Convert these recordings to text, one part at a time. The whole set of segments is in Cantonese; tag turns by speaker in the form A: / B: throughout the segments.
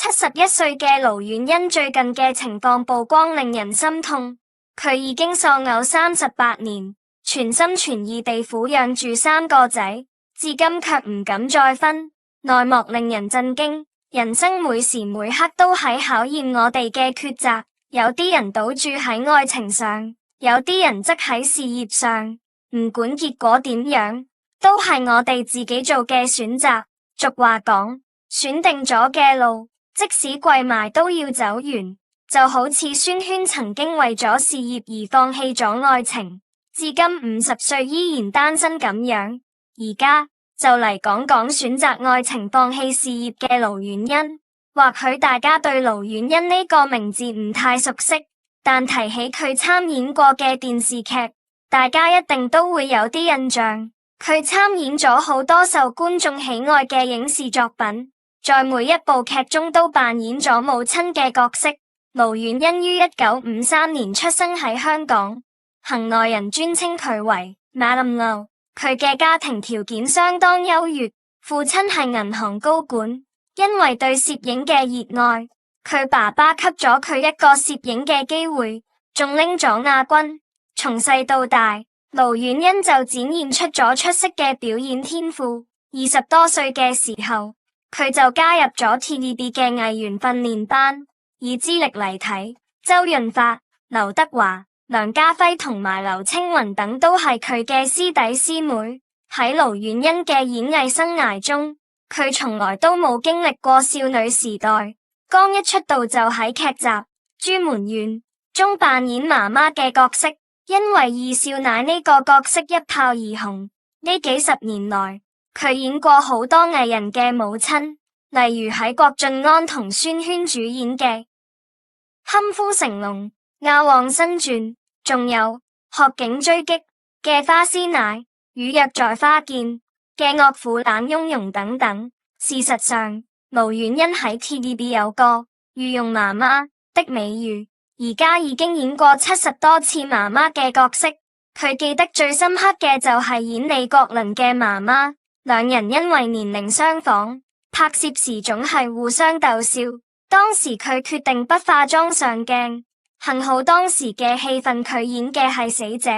A: 71歲嘅盧宛茵最近嘅情況曝光，令人心痛。佢已經喪偶38年，全心全意地撫養住3個仔，至今卻唔敢再婚。內幕令人震驚，人生每時每刻都喺考驗我哋嘅抉擇。有啲人賭注喺愛情上，有啲人則喺事業上。唔管結果點樣，都係我哋自己做嘅選擇。俗話講，選定咗嘅路，即使跪埋都要走完。就好似孫軒曾經為咗事業而放棄咗愛情，至今50歲依然單身咁樣。而家就嚟講講選擇愛情放棄事業嘅盧宛茵。或許大家對盧宛茵呢個名字唔太熟悉，但提起佢參演過嘅電視劇，大家一定都會有啲印象。佢參演咗好多受觀眾喜愛嘅影視作品，在每一部劇中都扮演咗母親嘅角色。盧宛茵於1953年出生喺香港，行內人尊稱佢為Madam Lo。佢嘅家庭條件相當優越，父親係銀行高管。因為對攝影嘅熱愛，佢爸爸給咗佢一個攝影嘅機會，仲拎咗亞軍。從細到大，盧宛茵就展現出咗出色嘅表演天賦。20多歲嘅時候，佢就加入咗 TVB 嘅藝員訓練班。以資歷嚟睇，周潤發、劉德華、梁家輝同埋劉青雲等都係佢嘅師弟師妹。喺盧宛茵嘅演藝生涯中，佢從來都冇經歷過少女時代，剛一出道就喺劇集《朱門怨》中扮演媽媽嘅角色，因為二少奶呢個角色一炮而紅。呢幾十年來，佢演過好多藝人嘅母親，例如喺郭晉安同孫軒主演嘅《堪夫成龍》、《阿旺新傳》，仲有《學警追擊》嘅花師奶與約在花見嘅岳父懶雍容等等。事實上，盧宛茵喺 TVB 有個御用媽媽的美譽，而家已經演過70多次媽媽嘅角色。佢記得最深刻嘅就係演李國麟嘅媽媽，兩人因為年齡相仿，拍攝時總係互相逗笑。當時佢決定不化妝上鏡，幸好當時嘅戲份佢演嘅係死者，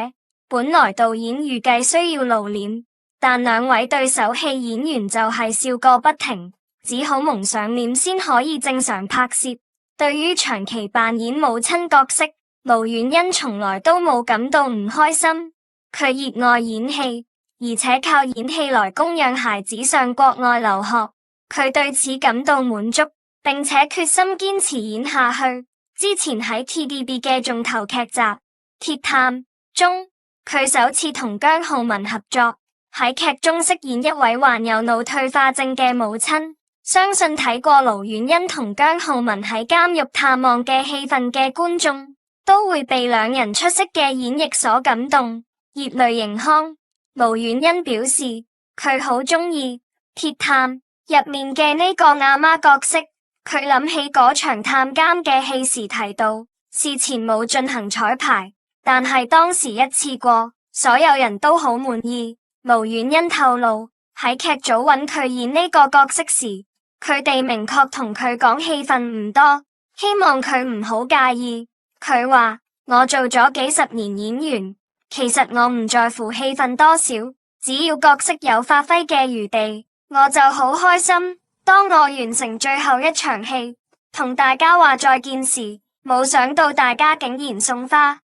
A: 本來導演預計需要露臉，但兩位對手戲演員就係笑個不停，只好蒙上臉先可以正常拍攝。對於長期扮演母親角色，盧宛茵從來都冇感到唔開心。佢熱愛演戲，而且靠演戲來供養孩子上國外留學，佢對此感到滿足，並且決心堅持演下去。之前喺 TVB 嘅重頭劇集《鐵探》中，佢首次同姜皓文合作，喺劇中飾演一位患有腦退化症嘅母親。相信睇過盧宛茵同姜皓文喺監獄探望嘅戲份嘅觀眾，都會被兩人出色嘅演繹所感動，熱淚盈眶。盧宛茵表示，佢好中意《鐵探》入面嘅呢個阿媽角色。佢諗起嗰場探監嘅戲時提到，事前冇進行彩排，但係當時一次過，所有人都好滿意。盧宛茵透露，喺劇組揾佢演呢個角色時，佢哋明確同佢講戲份唔多，希望佢唔好介意。佢話，我做咗幾十年演員，其實我唔在乎戲份多少，只要角色有發揮嘅餘地，我就好開心。當我完成最後一場戲，同大家話再見時，冇想到大家竟然送花，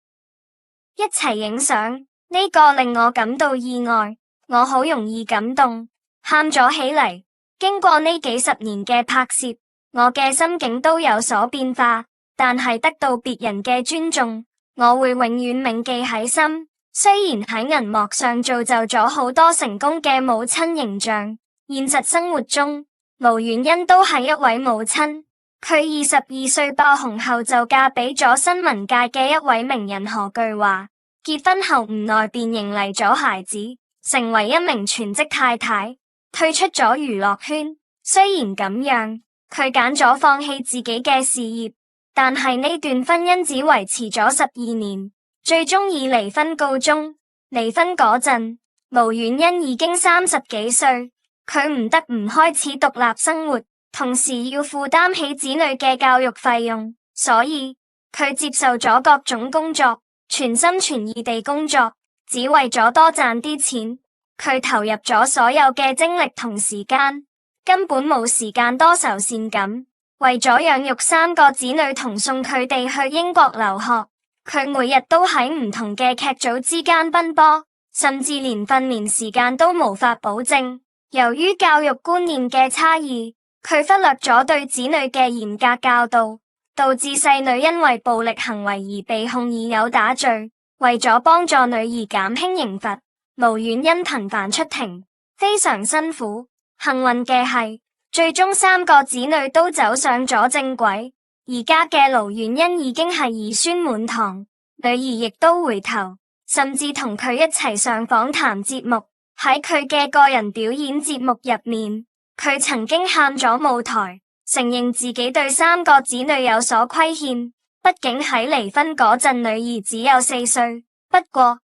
A: 一齊影相，呢個令我感到意外，我好容易感動，喊咗起嚟。經過呢幾十年嘅拍攝，我嘅心境都有所變化，但係得到別人嘅尊重，我會永遠銘記喺心。雖然喺銀幕上造就咗好多成功嘅母親形象，現實生活中，盧宛茵都係一位母親。佢22歲爆紅後就嫁俾咗新聞界嘅一位名人何巨華，結婚後唔耐便迎嚟咗孩子，成為一名全職太太，退出咗娛樂圈。雖然咁樣，佢揀咗放棄自己嘅事業，但係呢段婚姻只維持咗12年，最終以離婚告終。離婚嗰陣，盧宛茵已經30幾歲。佢唔得唔開始獨立生活，同時要負擔起子女嘅教育費用，所以佢接受咗各種工作，全心全意地工作，只為咗多賺啲錢。佢投入咗所有嘅精力同時間，根本冇時間多愁善感。為咗養育3個子女同送佢哋去英國留學，佢每日都喺唔同嘅劇組之間奔波，甚至連訓練時間都無法保證。由於教育觀念嘅差異，佢忽略咗對子女嘅嚴格教導，導致細女因為暴力行為而被控以毆打罪。為咗幫助女兒減輕刑罰，盧婉欣頻繁出庭，非常辛苦。幸運嘅係，最終3個子女都走上咗正軌。而家嘅盧婉欣已經係兒孫滿堂，女兒亦都回頭，甚至同佢一齊上訪談節目。喺佢嘅個人表演節目入面，佢曾經喊咗舞台，承認自己對3個子女有所虧欠。畢竟喺離婚嗰陣，女兒只有4歲。不過，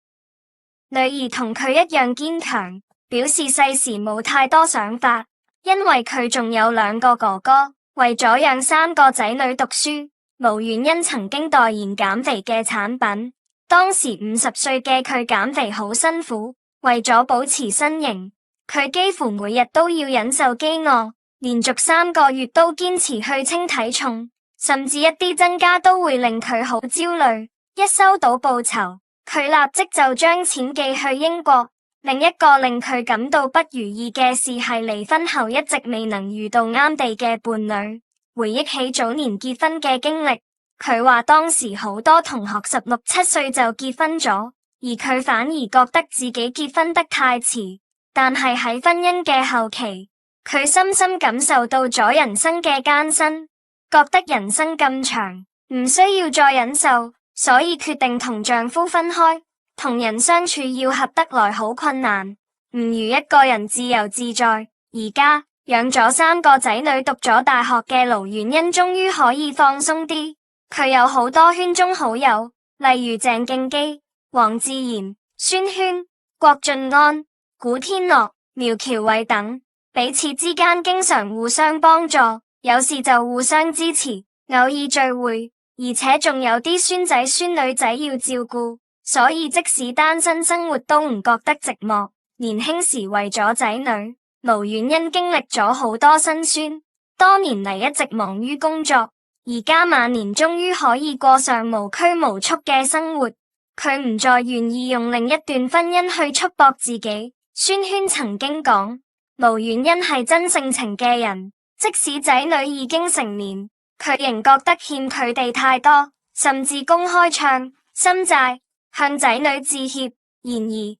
A: 女兒同佢一樣堅強，表示世時冇太多想法，因為佢仲有2個哥哥。為咗讓3個仔女讀書，盧婉欣曾經代言減肥嘅產品。當時50歲嘅佢減肥好辛苦，為咗保持身形，佢幾乎每日都要忍受飢餓，連續3個月都堅持去稱體重，甚至一啲增加都會令佢好焦慮。一收到報酬，佢立即就將錢寄去英國。另一個令佢感到不如意嘅事係離婚後一直未能遇到啱地嘅伴侶。回憶起早年結婚嘅經歷，佢話當時好多同學16、17歲就結婚咗，而佢反而覺得自己結婚得太遲。但係喺婚姻嘅後期，佢深深感受到咗人生嘅艱辛，覺得人生咁長，唔需要再忍受，所以決定同丈夫分開。同人相處要合得來好困難，唔如一個人自由自在。而家養咗3個仔女，讀咗大學嘅盧婉欣終於可以放鬆啲。佢有好多圈中好友，例如鄭敬基、黃智賢、孫軒、郭晉安、古天樂、苗僑偉等，彼此之間經常互相幫助，有事就互相支持，偶爾聚會，而且仲有啲孫仔孫女仔要照顧。所以即使單身生活都唔覺得寂寞。年輕時為咗仔女，盧婉欣經歷咗好多辛酸，多年嚟一直忙於工作，而家晚年終於可以過上無拘無束嘅生活。佢唔再願意用另一段婚姻去束縛自己。孫軒曾經講，盧婉欣係真性情嘅人，即使仔女已經成年，佢仍覺得欠佢哋太多，甚至公開唱心債，向仔女致歉。然而，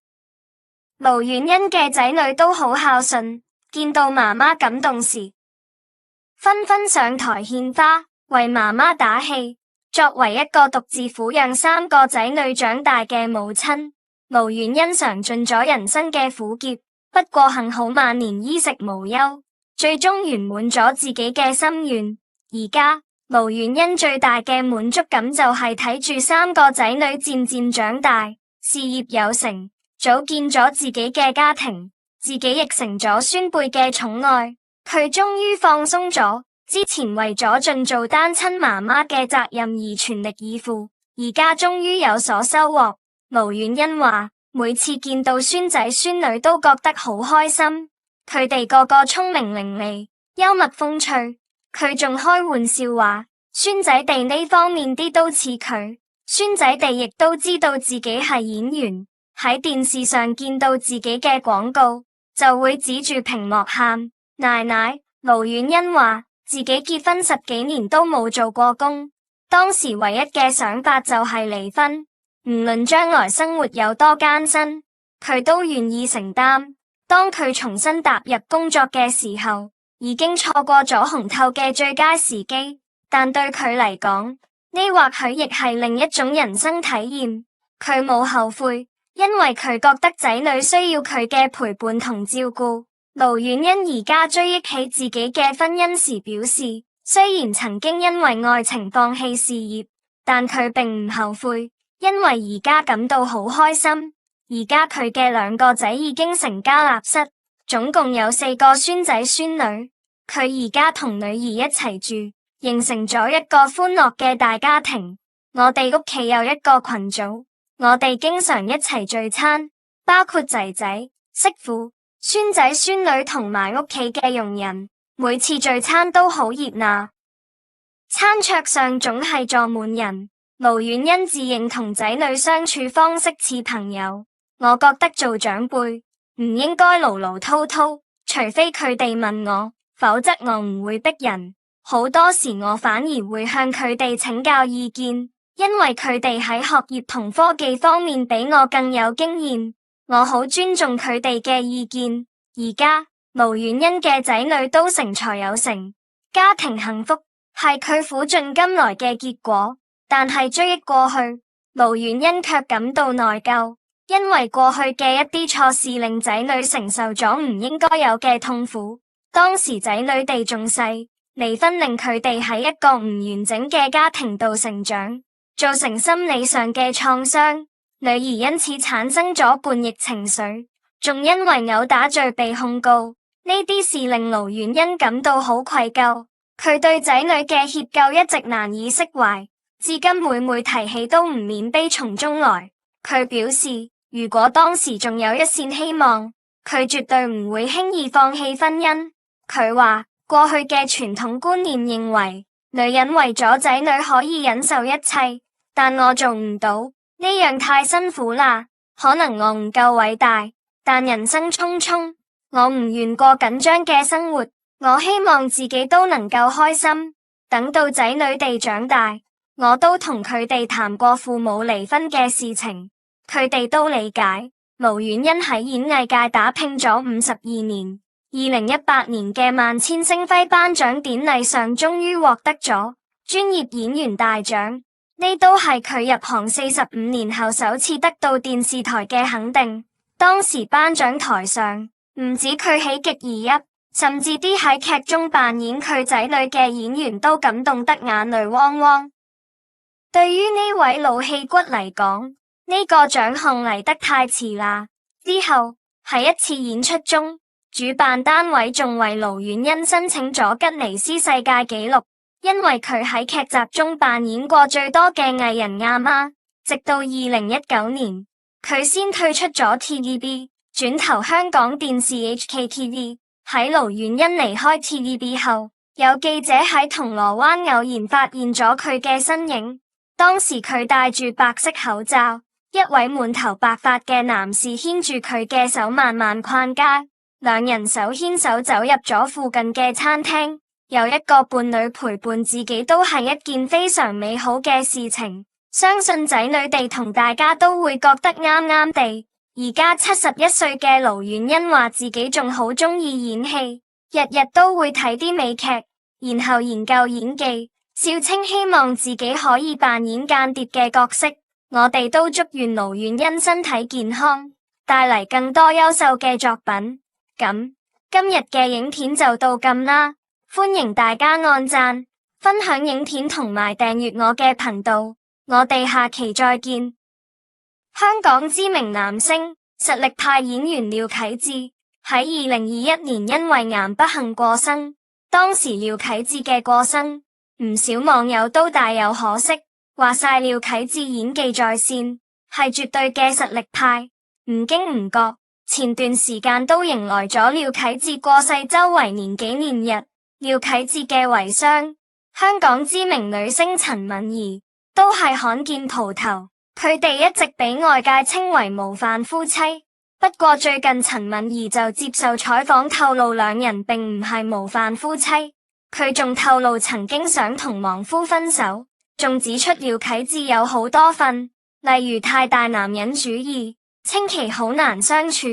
A: 盧婉欣嘅仔女都好孝順，見到媽媽感動時，紛紛上台獻花，為媽媽打氣。作為一個獨自撫養3個仔女長大嘅母親，盧婉欣嘗盡咗人生嘅苦澀，不過幸好晚年衣食無憂，最終圓滿咗自己嘅心願。而家，盧婉欣最大嘅滿足感就係睇住3個仔女漸漸長大，事業有成，組建咗自己嘅家庭，自己亦成咗孫輩嘅寵愛。佢終於放鬆咗，之前為咗盡做單親媽媽嘅責任而全力以赴，而家終於有所收穫。盧婉欣話，每次見到孫仔孫女都覺得好開心，佢哋個個聰明伶俐，幽默風趣。佢仲開玩笑話，孫仔地呢方面啲都似佢。孫仔地亦都知道自己係演員，喺電視上見到自己嘅廣告，就會指住屏幕喊奶奶。盧婉欣話，自己結婚10幾年都冇做過工，當時唯一嘅想法就係離婚，唔論將來生活有多艱辛，佢都願意承擔。當佢重新踏入工作嘅時候，已經錯過咗紅透嘅最佳時機，但對佢嚟講，呢或許亦係另一種人生體驗。佢冇後悔，因為佢覺得仔女需要佢嘅陪伴同照顧。盧婉欣而家追憶起自己嘅婚姻時表示，雖然曾經因為愛情放棄事業，但佢並唔後悔，因為而家感到好開心。而家佢嘅2個仔已經成家立室，總共有4個孫仔孫女。佢而家同女兒一齊住，形成咗一個歡樂嘅大家庭。我哋屋企有一個群組，我哋經常一齊聚餐，包括仔仔、媳婦、孫仔、孫女同埋屋企嘅傭人。每次聚餐都好熱鬧，餐桌上總係坐滿人。盧遠欣自認同仔女相處方式似朋友。我覺得做長輩唔應該嘮嘮叨叨，除非佢哋問我，否則我唔會逼人。好多時我反而會向佢哋請教意見，因為佢哋喺學業同科技方面比我更有經驗。我好尊重佢哋嘅意見。而家盧遠欣嘅仔女都成才有成，家庭幸福係佢苦盡甘來嘅結果。但係追憶過去，盧遠欣卻感到內疚，因為過去嘅一啲錯事令仔女承受咗唔應該有嘅痛苦。當時仔女哋仲細，離婚令佢哋喺一個唔完整嘅家庭度成長，造成心理上嘅創傷。女兒因此產生咗叛逆情緒，仲因為毆打罪被控告。呢啲事令盧遠欣感到好愧疚，佢對仔女嘅歉疚一直難以釋懷。至今每每提起都唔免悲從中來。佢表示，如果當時仲有一線希望，佢絕對唔會輕易放棄婚姻。佢話，過去嘅傳統觀念認為，女人為咗仔女可以忍受一切，但我做唔到，呢樣太辛苦啦。可能我唔夠偉大，但人生匆匆，我唔願過緊張嘅生活。我希望自己都能夠開心。等到仔女哋長大，我都同佢哋談過父母離婚嘅事情，佢哋都理解。盧遠欣喺演藝界打拼咗52年，2018年嘅萬千星輝頒獎典禮上，終於獲得咗專業演員大獎，呢都係佢入行45年後首次得到電視台嘅肯定。當時頒獎台上，唔止佢喜極而泣，甚至啲喺劇中扮演佢仔女嘅演員都感動得眼淚汪汪。對於呢位老戲骨嚟講，呢個獎項嚟得太遲啦。之後喺一次演出中，主辦單位仲為盧遠欣申請咗吉尼斯世界紀錄，因為佢喺劇集中扮演過最多嘅藝人阿媽。直到2019年，佢先退出咗 TVB， 轉投香港電視 HKTV。喺盧遠欣離開 TVB 後，有記者喺銅鑼灣偶然發現咗佢嘅身影。當時佢戴住白色口罩，一位滿頭白髮嘅男士牽住佢嘅手慢慢逛街，兩人手牽手走入咗附近嘅餐廳。有一個伴侶陪伴自己都係一件非常美好嘅事情，相信仔女哋同大家都會覺得啱啱地。而家71歲嘅盧遠欣話自己仲好鍾意演戲，日日都會睇啲美劇，然後研究演技。笑稱希望自己可以扮演間諜嘅角色。我哋都祝願盧遠欣身體健康，帶嚟更多優秀嘅作品。咁今日嘅影片就到咁啦，歡迎大家按讚、分享影片同埋訂閱我嘅頻道。我哋下期再見。香港知名男星、實力派演員廖啟智喺2021年因為癌不幸過生。當時廖啟智嘅過生，唔少網友都大有可惜，話晒廖啟智演技在線，係絕對嘅實力派。唔經唔覺，前段時間都迎來咗廖啟智過世周圍年紀念日。廖啟智嘅遺孀，香港知名女星陳敏兒，都係罕見蒲頭。佢哋一直俾外界稱為模範夫妻。不過最近陳敏兒就接受採訪透露，兩人並唔係模範夫妻。佢仲透露曾經想同亡夫分手，仲指出廖啟智有好多份，例如太大男人主義，稱其好難相處，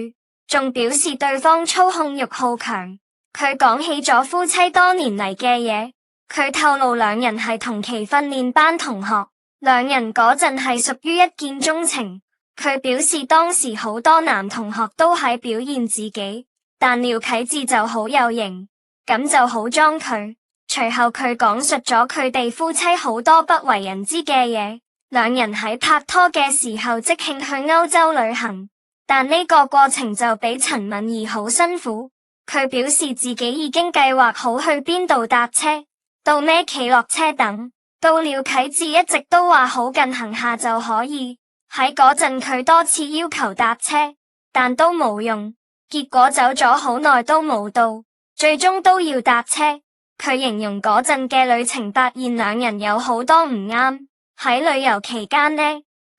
A: 仲表示對方操控欲好強。佢講起咗夫妻多年嚟嘅嘢，佢透露兩人係同期訓練班同學，兩人嗰陣係屬於一見鍾情。佢表示當時好多男同學都喺表現自己，但廖啟智就好有型。咁就好裝佢。隨後佢講述咗佢哋夫妻好多不為人知嘅嘢。兩人喺拍拖嘅時候即興去歐洲旅行，但呢個過程就比陳敏兒好辛苦。佢表示自己已經計劃好去邊度搭車，到咩企落車等。到廖啟智一直都話好近行下就可以，喺嗰陣佢多次要求搭車，但都冇用，結果走咗好耐都冇到，最終都要搭車。佢形容嗰陣嘅旅程發現兩人有好多唔啱，喺旅遊期間呢，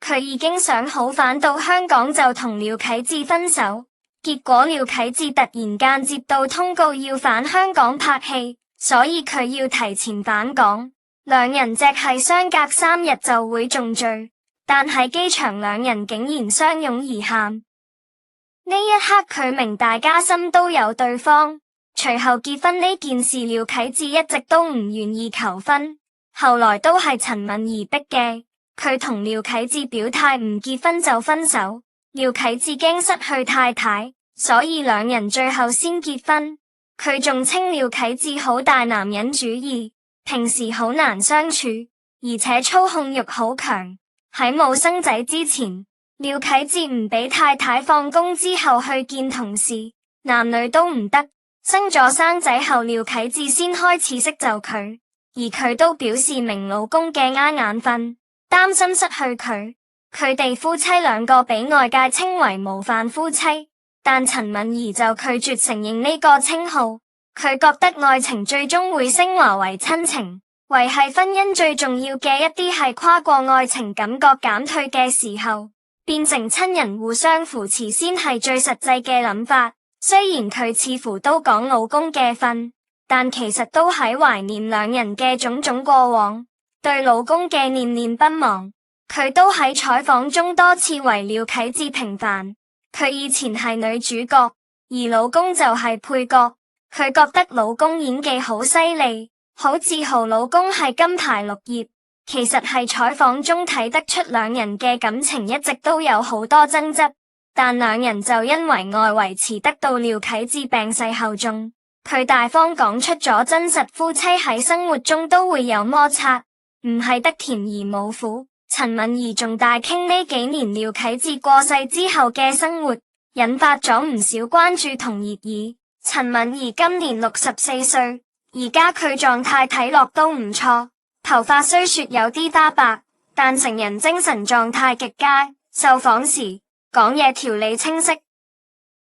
A: 佢已經想好返到香港就同廖啟智分手，結果廖啟智突然間接到通告要返香港拍戲，所以佢要提前返港。兩人只係相隔3日就會重聚，但喺機場兩人竟然相擁而喊。呢一刻佢明大家心都有對方。隨後結婚呢件事，廖啟智一直都唔願意求婚，後來都係陳敏兒逼嘅。佢同廖啟智表態唔結婚就分手，廖啟智驚失去太太，所以兩人最後先結婚。佢仲稱廖啟智好大男人主義，平時好難相處，而且操控欲好強。喺冇生仔之前，廖啟智唔俾太太放工之後去見同事，男女都唔得。生仔後，廖啟智先開始識就佢，而佢都表示明老公嘅挨眼瞓，擔心失去佢。佢哋夫妻兩個被外界稱為模範夫妻，但陳敏兒就拒絕承認呢個稱號。佢覺得愛情最終會升華為親情，維繫婚姻最重要嘅一啲係跨過愛情感覺減退嘅時候，變成親人互相扶持先係最實際嘅諗法。雖然佢似乎都講老公嘅份，但其實都喺懷念兩人嘅種種過往，對老公嘅念念不忘。佢都喺採訪中多次為廖啟智平反，佢以前係女主角，而老公就係配角。佢覺得老公演技好犀利，好自豪老公係金牌綠葉。其實係採訪中睇得出兩人嘅感情一直都有好多爭執。但兩人就因為愛維持得到廖啟智病逝後仲，佢大方講出咗真實夫妻喺生活中都會有摩擦，唔係得甜而冇苦。陳敏兒仲大傾呢幾年廖啟智過世之後嘅生活，引發咗唔少關注同熱議。陳敏兒今年64歲，而家佢狀態睇落都唔錯，頭髮雖說有啲花白，但成人精神狀態極佳。受訪時講嘢條理清晰，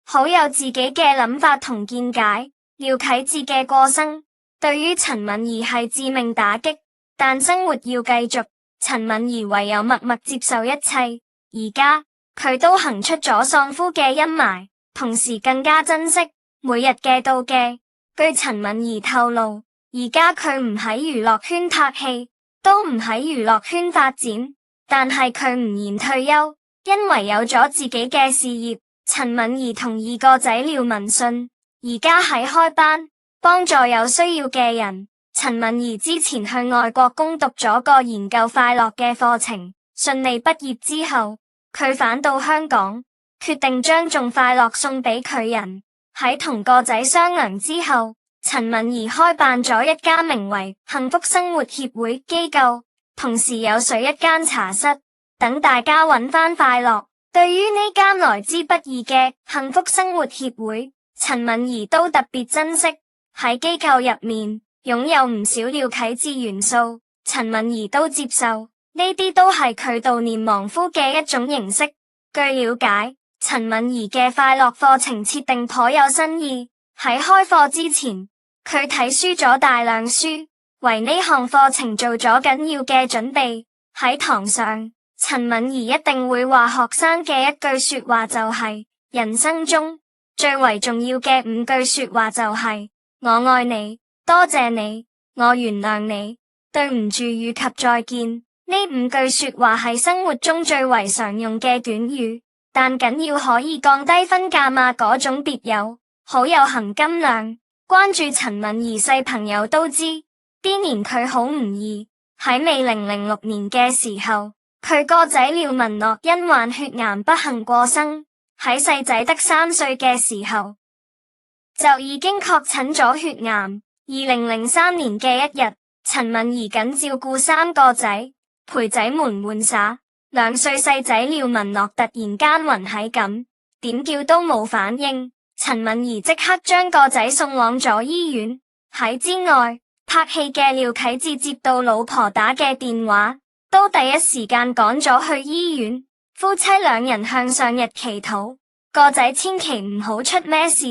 A: 好有自己嘅諗法同見解。廖啟智嘅過身對於陳敏兒係致命打擊，但生活要繼續，陳敏兒唯有默默接受一切。而家佢都行出咗喪夫嘅陰霾，同時更加珍惜每日嘅妒忌。據陳敏兒透露，而家佢唔喺娛樂圈拍戲，都唔喺娛樂圈發展，但係佢唔言退休。因為有咗自己嘅事業，陳敏兒同2個仔廖文信而家喺開班幫助有需要嘅人。陳敏兒之前去外國攻讀咗個研究快樂嘅課程，順利畢業之後，佢返到香港，決定將種快樂送俾佢人。喺同個仔商量之後，陳敏兒開辦咗一家名為幸福生活協會機構，同時有水一間茶室，等大家揾返快樂。對於呢間來之不易嘅幸福生活協會，陳敏兒都特別珍惜。喺機構入面擁有唔少廖啟智元素，陳敏兒都接受，呢啲都係佢悼念亡夫嘅一種形式。據了解，陳敏兒嘅快樂課程設定頗有新意。喺開課之前，佢睇書咗大量書，為呢項課程做咗緊要嘅準備。喺堂上，陳敏兒一定會話學生嘅一句說話就係，人生中最為重要嘅5句說話就係，我愛你，多謝你，我原諒你，對唔住以及再見。呢5句說話係生活中最為常用嘅短語，但緊要可以降低分價嘛嗰種別有，好有含金量。關注陳敏兒細朋友都知，啲年佢好唔易。喺未2006年嘅時候，佢個仔廖文樂因患血癌不幸過生，喺細仔得3歲嘅時候就已經確診咗血癌。2003年嘅一日，陳敏兒緊照顧3個仔，陪仔們玩耍，2歲細仔廖文樂突然間暈喺咁，點叫都冇反應，陳敏兒即刻將個仔送往咗醫院。喺之外，拍戲嘅廖啟智接到老婆打嘅電話，都第一時間趕咗去醫院。夫妻兩人向上日祈禱，個仔千祈唔好出咩事，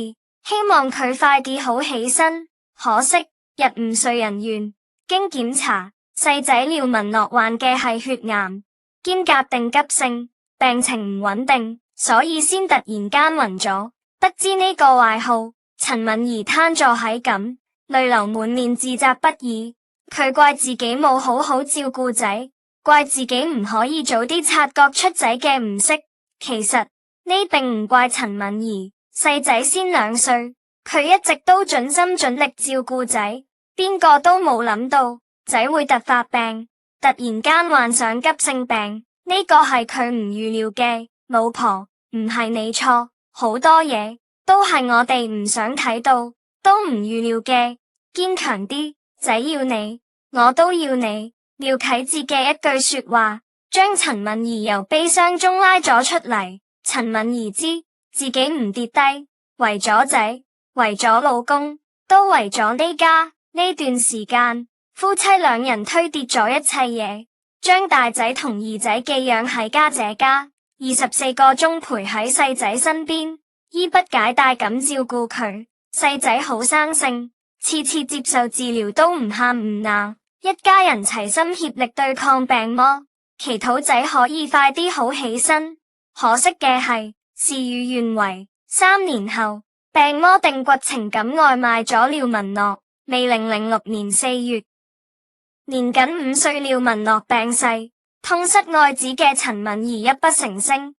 A: 希望佢快啲好起身。可惜日午睡人願，經檢查，細仔廖文樂患嘅係血癌，兼甲定急性，病情唔穩定，所以先突然間暈咗。得知呢個壞號，陳敏兒癱坐喺咁，淚流滿面，自責不已。佢怪自己冇好好照顧仔，怪自己唔可以早啲察覺出仔嘅唔適。其實呢並唔怪陳敏兒，細仔先2歲，佢一直都盡心盡力照顧仔，邊個都冇諗到仔會突發病，突然間患上急性病，呢個係佢唔預料嘅。老婆，唔係你錯。好多嘢都係我哋唔想睇到，都唔預料嘅。堅強啲，仔要你，我都要你。廖啟智嘅一句說話，將陳敏兒由悲傷中拉咗出嚟。陳敏兒知自己唔跌低，為咗仔，為咗老公，都為咗呢家。呢段時間，夫妻兩人推跌咗一切嘢，將大仔同二仔寄養喺家姐家。24個鐘陪喺細仔身邊，衣不解帶咁照顧佢。細仔好生性，次次接受治療都唔喊唔鬧，一家人齊心協力對抗病魔，祈禱仔可以快啲好起身。可惜嘅係，事與願違，3年後，病魔定骨情咁外賣咗廖文樂。2006年4月，年僅5歲廖文樂病逝。痛失愛子嘅陳敏兒泣不成聲，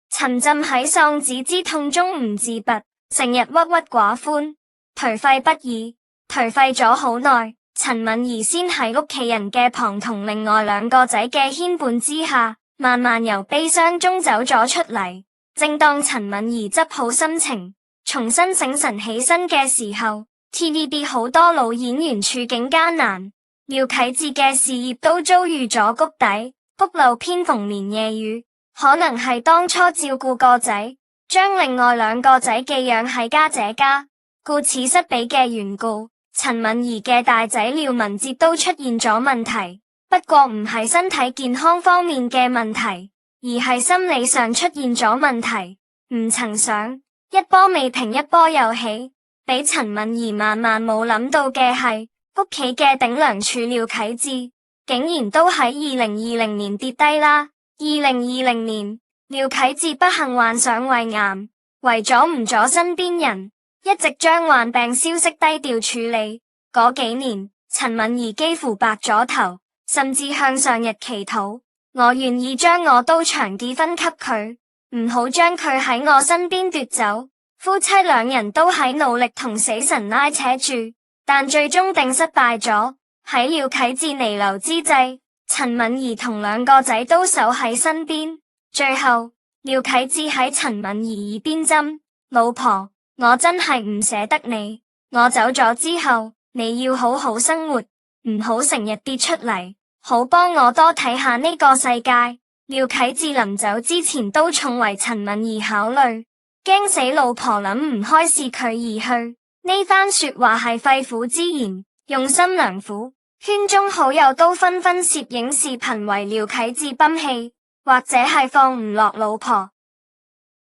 A: 沉浸喺喪子之痛中唔自拔，成日鬱鬱寡歡，頹廢不已。頹廢咗好耐，陳敏兒先喺屋企人嘅旁同另外2個仔嘅牽絆之下，慢慢由悲傷中走咗出嚟。正當陳敏兒執好心情，重新醒神起身嘅時候， TVB 好多老演員處境艱難。廖啟智嘅事業都遭遇咗谷底，屋漏偏逢連夜雨，可能係當初照顧個仔，將另外2個仔寄養喺家姐家，故此失比嘅緣故。陳敏兒嘅大仔廖文哲都出現咗問題，不過唔係身體健康方面嘅問題，而係心理上出現咗問題。唔曾想一波未平一波又起，俾陳敏兒萬萬冇諗到嘅係，屋企嘅頂梁柱廖啟智，竟然都喺2020年跌低啦。2020年，廖啟智不幸患上胃癌，為咗唔阻身邊人，一直將患病消息低調處理。嗰幾年，陳敏兒幾乎白咗頭，甚至向上日祈禱，我願意將我刀長啲分給佢，唔好將佢喺我身邊奪走。夫妻兩人都喺努力同死神拉扯住，但最終定失敗咗。喺廖啟智彌留之際，陳敏兒同2個仔都守喺身邊。最後，廖啟智喺陳敏兒耳邊針：老婆，我真係唔捨得你，我走咗之後，你要好好生活，唔好成日跌出嚟，好幫我多睇下呢個世界。廖啟智臨走之前都重為陳敏兒考慮，驚死老婆諗唔開是佢而去。呢番說話係肺腑之言，用心良苦。圈中好友都紛紛攝影視頻為廖啟智泵氣，或者係放唔落老婆，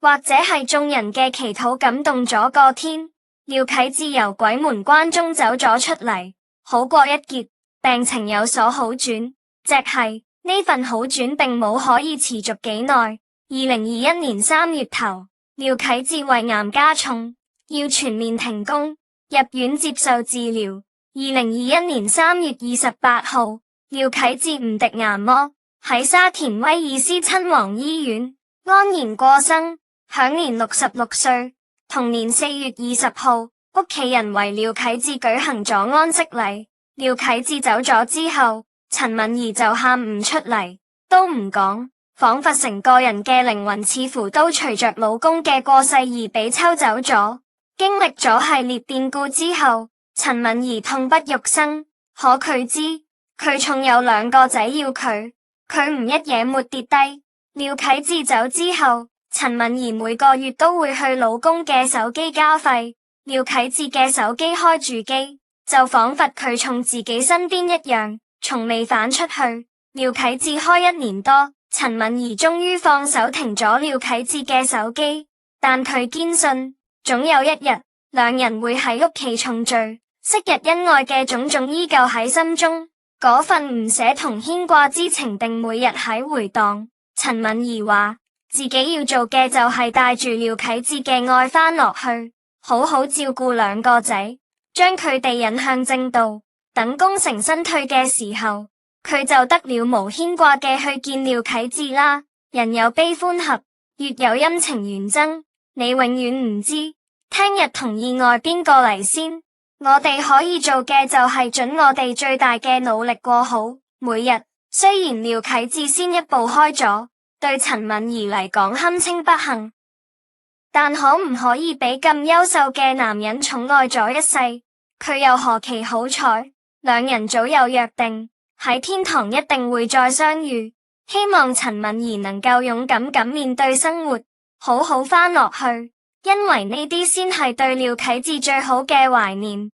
A: 或者係眾人嘅祈禱感動咗個天。廖啟智由鬼門關中走咗出嚟，好過一劫，病情有所好轉。只係呢份好轉並冇可以持續幾耐。2021年3月頭，廖啟智胃癌加重，要全面停工，入院接受治療。2021年3月28號，廖啟智誤敵癌魔，喺沙田威爾斯親王醫院安然過生，享年66歲。同年4月20號，屋企人為廖啟智舉行咗安息禮。廖啟智走咗之後，陳敏兒就喊唔出嚟，都唔講，仿佛成個人嘅靈魂似乎都隨着老公嘅過世而被抽走咗。經歷咗系列變故之後，陳敏兒痛不欲生，可佢知佢仲有2個仔要佢唔一嘢沒跌低。廖啟智走之後，陳敏兒每個月都會去老公嘅手機交費，廖啟智嘅手機開住機，就仿佛佢從自己身邊一樣，從未返出去。廖啟智開1年多，陳敏兒終於放手停咗廖啟智嘅手機，但佢堅信總有一日兩人會喺屋企重聚，昔日恩愛嘅種種依舊喺心中，嗰份唔捨同牽掛之情定每日喺回蕩。陳敏兒話自己要做嘅就係帶住廖啟智嘅愛返落去，好好照顧2個仔，將佢哋引向正道，等功成身退嘅時候，佢就得了無牽掛嘅去見廖啟智啦。人有悲歡合，月有陰晴圓爭，你永遠唔知聽日同意外邊個嚟先。我哋可以做嘅就係盡我哋最大嘅努力過好每日。雖然廖啟智先一步開咗，對陳敏兒嚟講堪稱不幸，但可唔可以俾咁優秀嘅男人寵愛咗一世，佢又何其好彩。兩人早有約定，喺天堂一定會再相遇。希望陳敏兒能夠勇敢咁面對生活，好好返落去，因為呢啲先係對廖啟智最好嘅懷念。